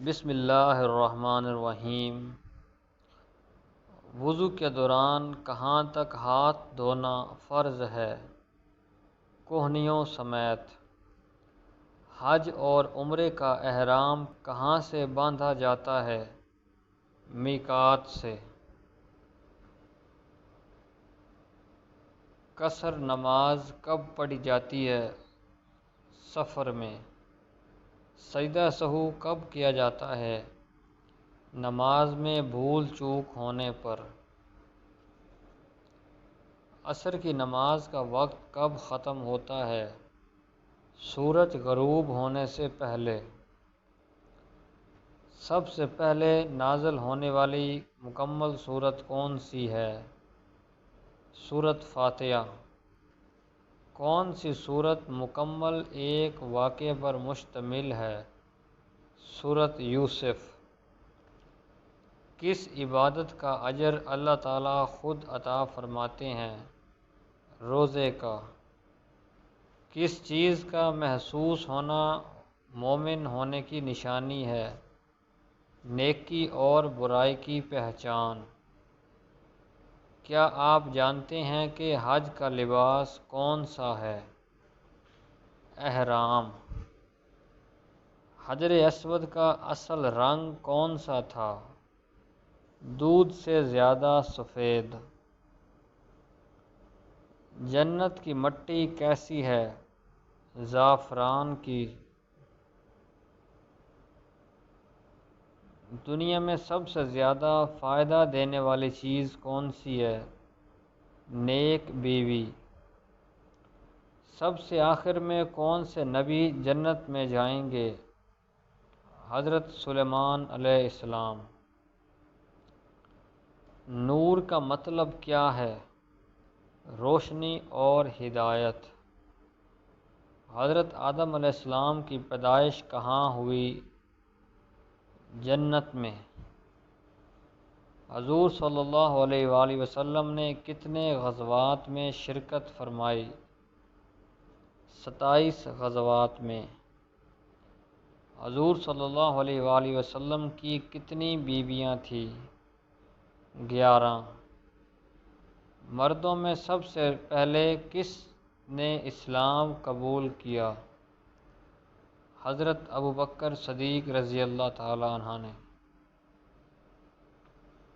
بسم اللہ الرحمن الرحیم۔ وضو کے دوران کہاں تک ہاتھ دھونا فرض ہے؟ کہنیوں سمیت۔ حج اور عمرے کا احرام کہاں سے باندھا جاتا ہے؟ میقات سے۔ قصر نماز کب پڑھی جاتی ہے؟ سفر میں۔ سجدہ سہو کب کیا جاتا ہے؟ نماز میں بھول چوک ہونے پر۔ عصر کی نماز کا وقت کب ختم ہوتا ہے؟ سورج غروب ہونے سے پہلے۔ سب سے پہلے نازل ہونے والی مکمل سورت کون سی ہے؟ سورت فاتحہ۔ کون سی سورت مکمل ایک واقعے پر مشتمل ہے؟ سورت یوسف۔ کس عبادت کا اجر اللہ تعالیٰ خود عطا فرماتے ہیں؟ روزے کا۔ کس چیز کا محسوس ہونا مومن ہونے کی نشانی ہے؟ نیکی اور برائی کی پہچان۔ کیا آپ جانتے ہیں کہ حج کا لباس کون سا ہے؟ احرام۔ حجر اسود کا اصل رنگ کون سا تھا؟ دودھ سے زیادہ سفید۔ جنت کی مٹی کیسی ہے؟ زعفران کی۔ دنیا میں سب سے زیادہ فائدہ دینے والی چیز کون سی ہے؟ نیک بیوی۔ سب سے آخر میں کون سے نبی جنت میں جائیں گے؟ حضرت سلیمان علیہ السلام۔ نور کا مطلب کیا ہے؟ روشنی اور ہدایت۔ حضرت آدم علیہ السلام کی پیدائش کہاں ہوئی؟ جنت میں۔ حضور صلی اللہ علیہ وآلہ وسلم نے کتنے غزوات میں شرکت فرمائی؟ 27 غزوات میں۔ حضور صلی اللہ علیہ وآلہ وسلم کی کتنی بیویاں تھیں؟ 11۔ مردوں میں سب سے پہلے کس نے اسلام قبول کیا؟ حضرت ابوبکر صدیق رضی اللہ تعالیٰ عنہ نے۔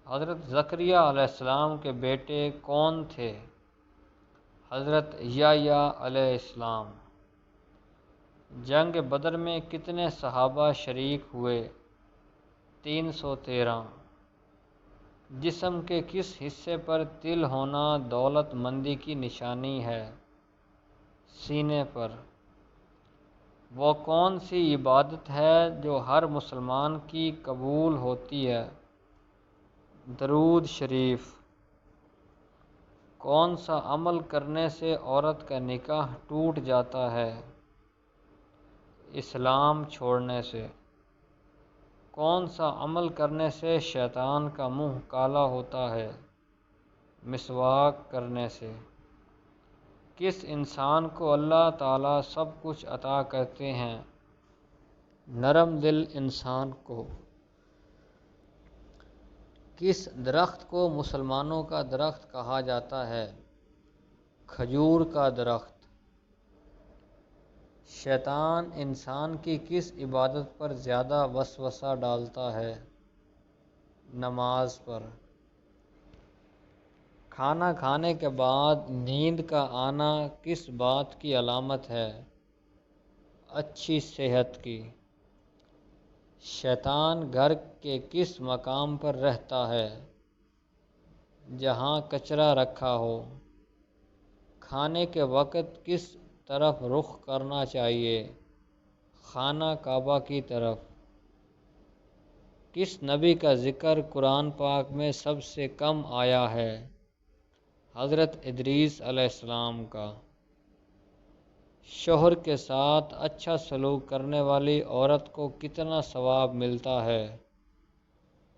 حضرت زکریہ علیہ السلام کے بیٹے کون تھے؟ حضرت یحییٰ علیہ السلام۔ جنگ بدر میں کتنے صحابہ شریک ہوئے؟ 313۔ جسم کے کس حصے پر تل ہونا دولت مندی کی نشانی ہے؟ سینے پر۔ وہ کون سی عبادت ہے جو ہر مسلمان کی قبول ہوتی ہے؟ درود شریف۔ کون سا عمل کرنے سے عورت کا نکاح ٹوٹ جاتا ہے؟ اسلام چھوڑنے سے۔ کون سا عمل کرنے سے شیطان کا منہ کالا ہوتا ہے؟ مسواک کرنے سے۔ کس انسان کو اللہ تعالیٰ سب کچھ عطا کرتے ہیں؟ نرم دل انسان کو۔ کس درخت کو مسلمانوں کا درخت کہا جاتا ہے؟ کھجور کا درخت۔ شیطان انسان کی کس عبادت پر زیادہ وسوسہ ڈالتا ہے؟ نماز پر۔ کھانا کھانے کے بعد نیند کا آنا کس بات کی علامت ہے؟ اچھی صحت کی۔ شیطان گھر کے کس مقام پر رہتا ہے؟ جہاں کچرا رکھا ہو۔ کھانے کے وقت کس طرف رخ کرنا چاہیے؟ خانہ کعبہ کی طرف۔ کس نبی کا ذکر قرآن پاک میں سب سے کم آیا ہے؟ حضرت ادریس علیہ السلام کا۔ شوہر کے ساتھ اچھا سلوک کرنے والی عورت کو کتنا ثواب ملتا ہے؟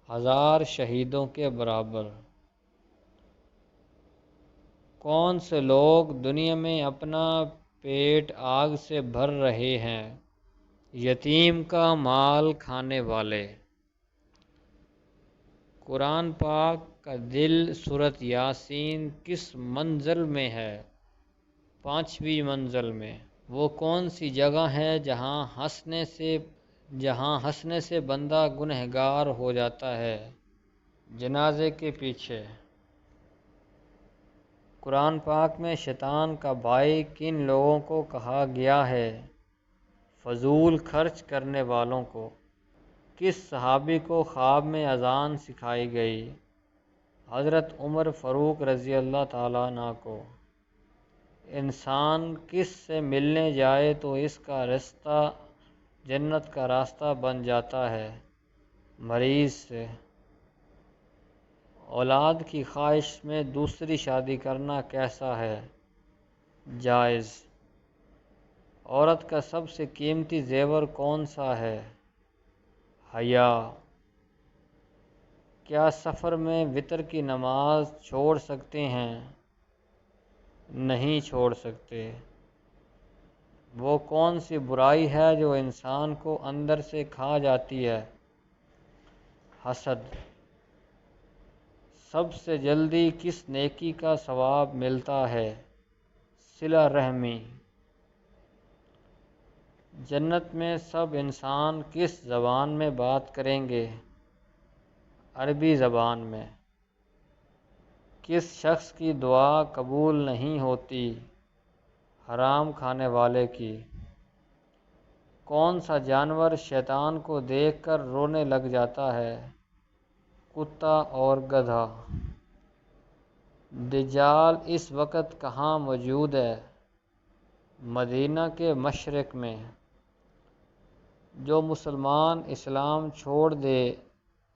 1000 شہیدوں کے برابر۔ کون سے لوگ دنیا میں اپنا پیٹ آگ سے بھر رہے ہیں؟ یتیم کا مال کھانے والے۔ قرآن پاک کا دل سورۃ یاسین کس منزل میں ہے؟ 5ویں منزل میں۔ وہ کون سی جگہ ہے جہاں ہنسنے سے بندہ گنہگار ہو جاتا ہے؟ جنازے کے پیچھے۔ قرآن پاک میں شیطان کا بھائی کن لوگوں کو کہا گیا ہے؟ فضول خرچ کرنے والوں کو۔ کس صحابی کو خواب میں اذان سکھائی گئی؟ حضرت عمر فاروق رضی اللہ تعالیٰ عنہ کو۔ انسان کس سے ملنے جائے تو اس کا رشتہ جنت کا راستہ بن جاتا ہے؟ مریض سے۔ اولاد کی خواہش میں دوسری شادی کرنا کیسا ہے؟ جائز۔ عورت کا سب سے قیمتی زیور کون سا ہے؟ حیا۔ کیا سفر میں وتر کی نماز چھوڑ سکتے ہیں؟ نہیں چھوڑ سکتے۔ وہ کون سی برائی ہے جو انسان کو اندر سے کھا جاتی ہے؟ حسد۔ سب سے جلدی کس نیکی کا ثواب ملتا ہے؟ صلہ رحمی۔ جنت میں سب انسان کس زبان میں بات کریں گے؟ عربی زبان میں۔ کس شخص کی دعا قبول نہیں ہوتی؟ حرام کھانے والے کی۔ کون سا جانور شیطان کو دیکھ کر رونے لگ جاتا ہے؟ کتا اور گدھا۔ دجال اس وقت کہاں موجود ہے؟ مدینہ کے مشرق میں۔ جو مسلمان اسلام چھوڑ دے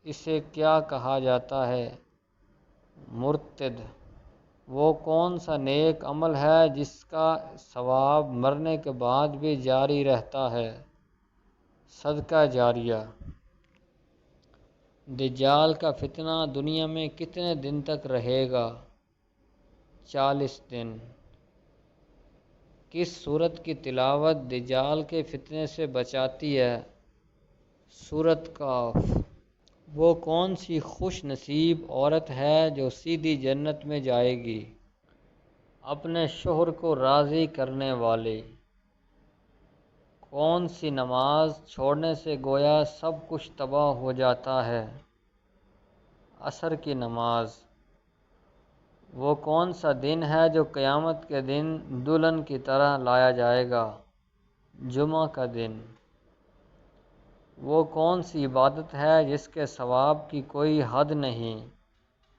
اسے کیا کہا جاتا ہے؟ مرتد۔ وہ کون سا نیک عمل ہے جس کا ثواب مرنے کے بعد بھی جاری رہتا ہے؟ صدقہ جاریہ۔ دجال کا فتنہ دنیا میں کتنے دن تک رہے گا؟ 40 دن۔ کس سورت کی تلاوت دجال کے فتنے سے بچاتی ہے؟ سورۃ کاف۔ وہ کون سی خوش نصیب عورت ہے جو سیدھی جنت میں جائے گی؟ اپنے شوہر کو راضی کرنے والی۔ کون سی نماز چھوڑنے سے گویا سب کچھ تباہ ہو جاتا ہے؟ عصر کی نماز۔ وہ کون سا دن ہے جو قیامت کے دن دلہن کی طرح لایا جائے گا؟ جمعہ کا دن۔ وہ کون سی عبادت ہے جس کے ثواب کی کوئی حد نہیں؟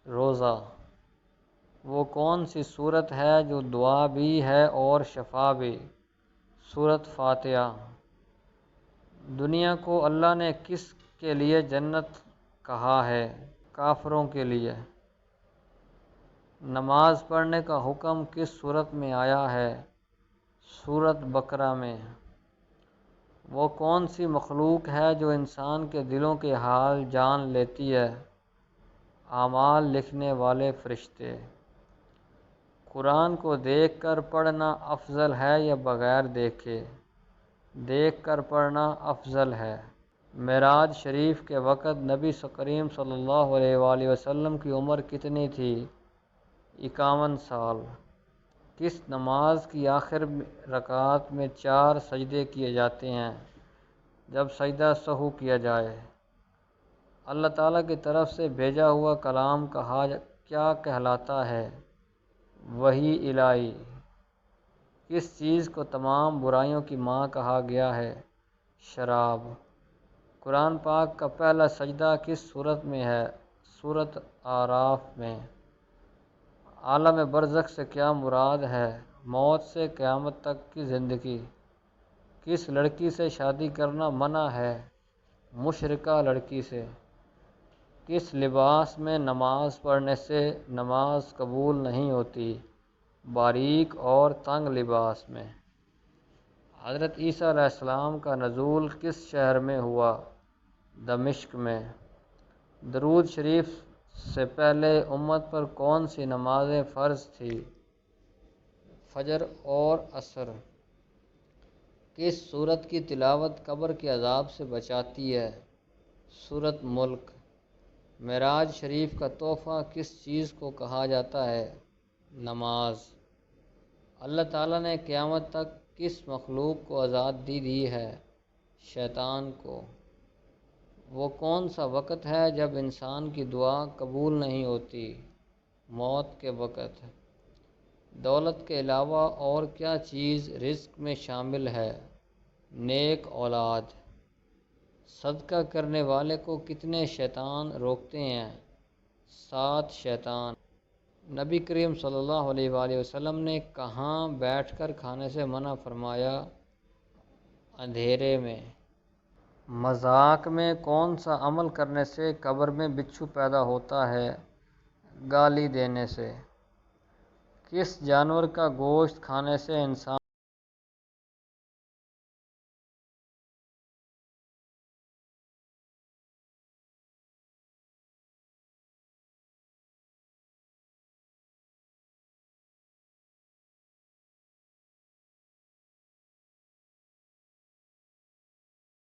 روزہ۔ وہ کون سی سورت ہے جو دعا بھی ہے اور شفا بھی؟ سورۃ فاتحہ۔ دنیا کو اللہ نے کس کے لیے جنت کہا ہے؟ کافروں کے لیے۔ نماز پڑھنے کا حکم کس سورت میں آیا ہے؟ سورۃ بقرہ میں۔ وہ کون سی مخلوق ہے جو انسان کے دلوں کے حال جان لیتی ہے؟ اعمال لکھنے والے فرشتے۔ قرآن کو دیکھ کر پڑھنا افضل ہے یا بغیر دیکھے؟ دیکھ کر پڑھنا افضل ہے۔ معراج شریف کے وقت نبی کریم صلی اللہ علیہ وآلہ وسلم کی عمر کتنی تھی؟ 51 سال۔ کس نماز کی آخر رکعت میں 4 سجدے کیے جاتے ہیں جب سجدہ سہو کیا جائے؟ اللہ تعالیٰ کی طرف سے بھیجا ہوا کلام کیا کہلاتا ہے؟ وحی الہی۔ کس چیز کو تمام برائیوں کی ماں کہا گیا ہے؟ شراب۔ قرآن پاک کا پہلا سجدہ کس سورت میں ہے؟ سورۃ اعراف میں۔ عالم برزخ سے کیا مراد ہے؟ موت سے قیامت تک کی زندگی۔ کس لڑکی سے شادی کرنا منع ہے؟ مشرکہ لڑکی سے۔ کس لباس میں نماز پڑھنے سے نماز قبول نہیں ہوتی؟ باریک اور تنگ لباس میں۔ حضرت عیسیٰ علیہ السلام کا نزول کس شہر میں ہوا؟ دمشق میں۔ درود شریف سے پہلے امت پر کون سی نمازیں فرض تھی؟ فجر اور عصر۔ کس سورت کی تلاوت قبر کے عذاب سے بچاتی ہے؟ سورت ملک۔ معراج شریف کا تحفہ کس چیز کو کہا جاتا ہے؟ نماز۔ اللہ تعالیٰ نے قیامت تک کس مخلوق کو آزادی دی ہے؟ شیطان کو۔ وہ کون سا وقت ہے جب انسان کی دعا قبول نہیں ہوتی؟ موت کے وقت۔ دولت کے علاوہ اور کیا چیز رزق میں شامل ہے؟ نیک اولاد۔ صدقہ کرنے والے کو کتنے شیطان روکتے ہیں؟ 7 شیطان۔ نبی کریم صلی اللہ علیہ وآلہ وسلم نے کہاں بیٹھ کر کھانے سے منع فرمایا؟ اندھیرے میں۔ مذاق میں کون سا عمل کرنے سے قبر میں بچھو پیدا ہوتا ہے؟ گالی دینے سے۔ کس جانور کا گوشت کھانے سے انسان